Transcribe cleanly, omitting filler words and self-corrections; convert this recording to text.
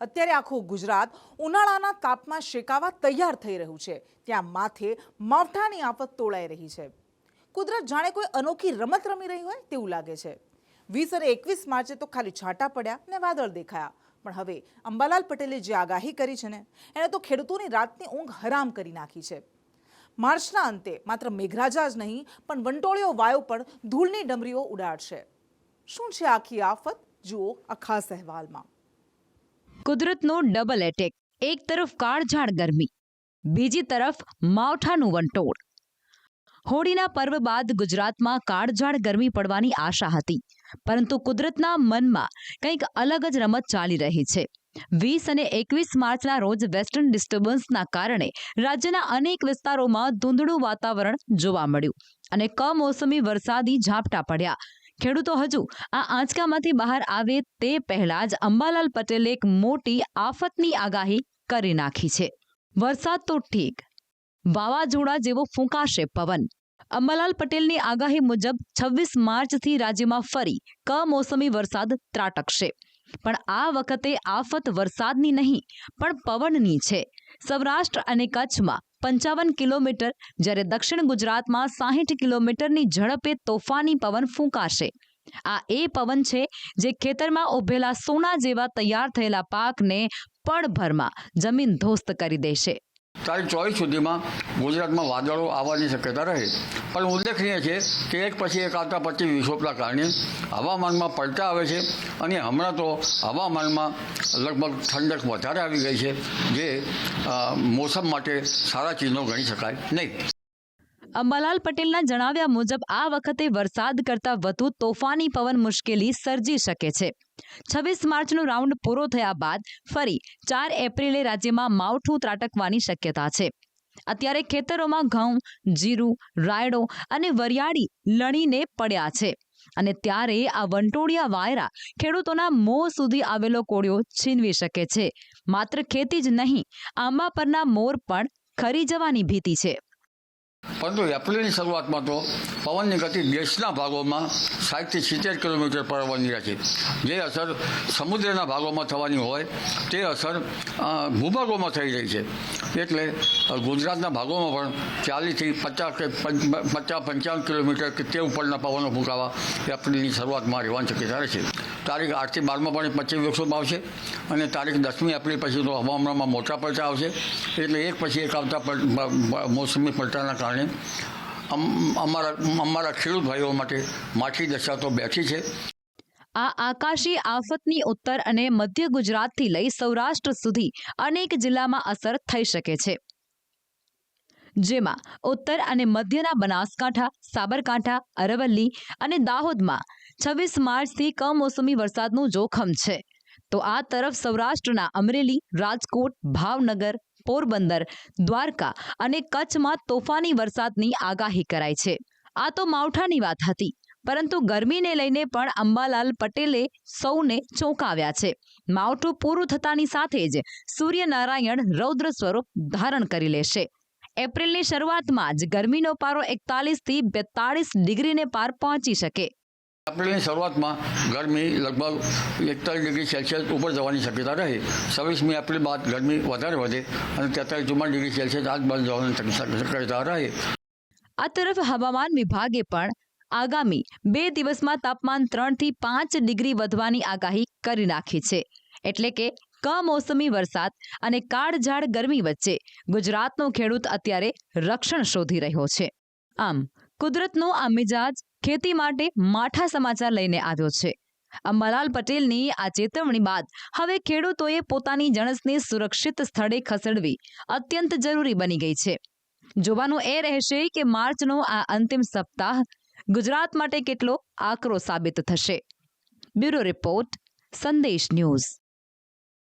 અત્યારે આખું ગુજરાત ઉનાળાના તાપમાં શેકાવા તૈયાર થઈ રહ્યું છે, ત્યાં માથે માવઠાની આફત તોળાઈ રહી છે। કુદરત જાણે કોઈ અનોખી રમત રમી રહી હોય તેવું લાગે છે। 20 અને 21 માર્ચે તો ખાલી છાંટા પડ્યા ને વાદળ દેખાયા, પણ હવે અંબાલાલ પટેલે જે આગાહી કરી છે ને, એણે તો ખેડૂતોની રાતની ઊંઘ હરામ કરી નાખી છે। માર્ચના અંતે માત્ર મેઘરાજા જ નહીં, પણ વંટોળિયો વાયુ પણ ધૂળની ડમરીઓ ઉડાડશે। શું છે આખી આફત, જુઓ આ ખાસ અહેવાલમાં। કુદરતનો ડબલ એટેક, એક તરફ કાળઝાળ ગરમી, બીજી તરફ માવઠાનું વંટોળ। હોળીના પર્વ બાદ ગુજરાતમાં કાળઝાળ ગરમી પડવાની આશા હતી, પરંતુ કુદરતના મનમાં કંઈક અલગ જ રમત ચાલી રહી છે। 20 અને 21 માર્ચના રોજ વેસ્ટર્ન ડિસ્ટર્બન્સના કારણે રાજ્યના અનેક વિસ્તારોમાં ધૂંધળું વાતાવરણ જોવા મળ્યું અને કમોસમી વરસાદી ઝાપટા પડ્યા। ખેડૂતો હજુ આ આંચકામાંથી બહાર આવે તે પહેલા જ અંબાલાલ પટેલે એક મોટી આફતની આગાહી કરી નાખી છે। વરસાદ તો ઠીક, વાવાઝોડા જેવો ફૂંકાશે પવન। અંબાલાલ પટેલની આગાહી મુજબ 26 માર્ચથી રાજ્યમાં ફરી કમોસમી વરસાદ ત્રાટકશે, પણ આ વખતે આફત વરસાદની નહીં પણ પવનની છે। સૌરાષ્ટ્ર અને કચ્છમાં 55 કિલોમીટર, જ્યારે દક્ષિણ ગુજરાતમાં 60 કિલોમીટરની ઝડપે તોફાની પવન ફૂંકાશે। આ એ પવન છે જે ખેતરમાં ઉભેલા સોના જેવા તૈયાર થયેલા પાકને પળભરમાં જમીન ધોસ્ત કરી દેશે। તારીખ 24 સુધીમાં ગુજરાતમાં વાદળો આવવાની શક્યતા રહે, પણ ઉલ્લેખનીય છે કે એક પછી એક આવતા પછી વિક્ષોભના કારણે હવામાનમાં પલટા આવે છે અને હમણાં તો હવામાનમાં લગભગ ઠંડક વધારે આવી ગઈ છે, જે મોસમ માટે સારા ચિહ્નો ગણી શકાય નહીં। અંબાલાલ પટેલના જણાવ્યા મુજબ આ વખતે વરસાદ કરતાં વધુ તોફાની પવન મુશ્કેલી સર્જી શકે છે। 26 માર્ચનો રાઉન્ડ પૂરો થયા બાદ ફરી 4 એપ્રિલે રાજ્યમાં માવઠું ત્રાટકવાની શક્યતા છે। અત્યારે ખેતરોમાં ઘઉં, જીરું, રાયડો અને વરિયાળી લણીને પડ્યા છે અને ત્યારે આ વંટોળિયા વાયરા ખેડૂતોના મોં સુધી આવેલો કોળિયો છીનવી શકે છે। માત્ર ખેતી જ નહીં, આંબા પરના મોર પણ ખરી જવાની ભીતિ છે। પરંતુ એપ્રિલની શરૂઆતમાં તો પવનની ગતિ દેશના ભાગોમાં 60 થી 70 કિલોમીટર પર આવવાની રહે છે, જે અસર સમુદ્રના ભાગોમાં થવાની હોય તે અસર ભૂભાગોમાં થઈ રહી છે। એટલે ગુજરાતના ભાગોમાં પણ 40 થી 50-55 કિલોમીટર કે તે ઉપરના પવનો ફૂંકાવા એપ્રિલની શરૂઆતમાં રહેવાની શક્યતા રહે છે। તારીખ 8 થી 12માં પણ પશ્ચિમ વિક્ષોભ આવશે અને તારીખ 10મી એપ્રિલ પછી તો હવામાનમાં મોટા પલટા આવશે। એટલે એક પછી એક આવતા મોસમી પલટાના કારણે અમારા ખેડૂત ભાઈઓ માટે માઠી દશા તો બેઠી છે। આ આકાશી આફતની ઉત્તર અને મધ્ય ગુજરાતથી લઈ સૌરાષ્ટ્ર સુધી અનેક જિલ્લામાં અસર થઈ શકે છે, જેમાં ઉત્તર અને મધ્યના બનાસકાંઠા, સાબરકાંઠા, અરવલ્લી અને દાહોદમાં 26 માર્ચથી કમોસમી વરસાદનું જોખમ છે, તો આ તરફ સૌરાષ્ટ્રના અમરેલી, રાજકોટ, ભાવનગર, પોરબંદર, દ્વારકા અને કચ્છમાં તોફાની વરસાદની આગાહી કરાઈ છે। આ તો માવઠાની વાત હતી, પરંતુ ગરમીને લઈને પણ અંબાલાલ પટેલે સૌને ચોંકાવ્યા છે। માવઠું પૂરું થતાની સાથે જ સૂર્યનારાયણ રૌદ્ર સ્વરૂપ ધારણ કરી લેશે। એપ્રિલની શરૂઆતમાં જ ગરમીનો પારો 41 થી 42 ડિગ્રીને પાર પહોંચી શકે। એપ્રિલની શરૂઆતમાં ગરમી લગભગ 41 ડિગ્રી સેલ્સિયસ ઉપર જવાની શક્યતા રહે। 26મી એપ્રિલ બાદ ગરમી વધારે વધે અને 43-44 ડિગ્રી સેલ્સિયસ આજુબાજુ જવાની શક્યતા રહે। આ તરફ હવામાન વિભાગે પણ આગામી 2 દિવસમાં તાપમાન 3 થી 5 ડિગ્રી વધવાની આગાહી કરી નાખી છે। એટલે કે કમોસમી વરસાદ અને કાળઝાળ ગરમી વચ્ચે ગુજરાતનો ખેડૂત અત્યારે રક્ષણ શોધી રહ્યો છે। આમ કુદરતનો આ મિજાજ ખેતી માટે માઠા સમાચાર લઈને આવ્યો છે। અંબાલાલ પટેલની આ ચેતવણી બાદ હવે ખેડૂતોએ પોતાની જણસને સુરક્ષિત સ્થળે ખસેડવી અત્યંત જરૂરી બની ગઈ છે। જોવાનું એ રહેશે કે માર્ચનો આ અંતિમ સપ્તાહ ગુજરાત માટે કેટલો આકરો સાબિત થશે। બ્યુરો રિપોર્ટ, સંદેશ ન્યૂઝ।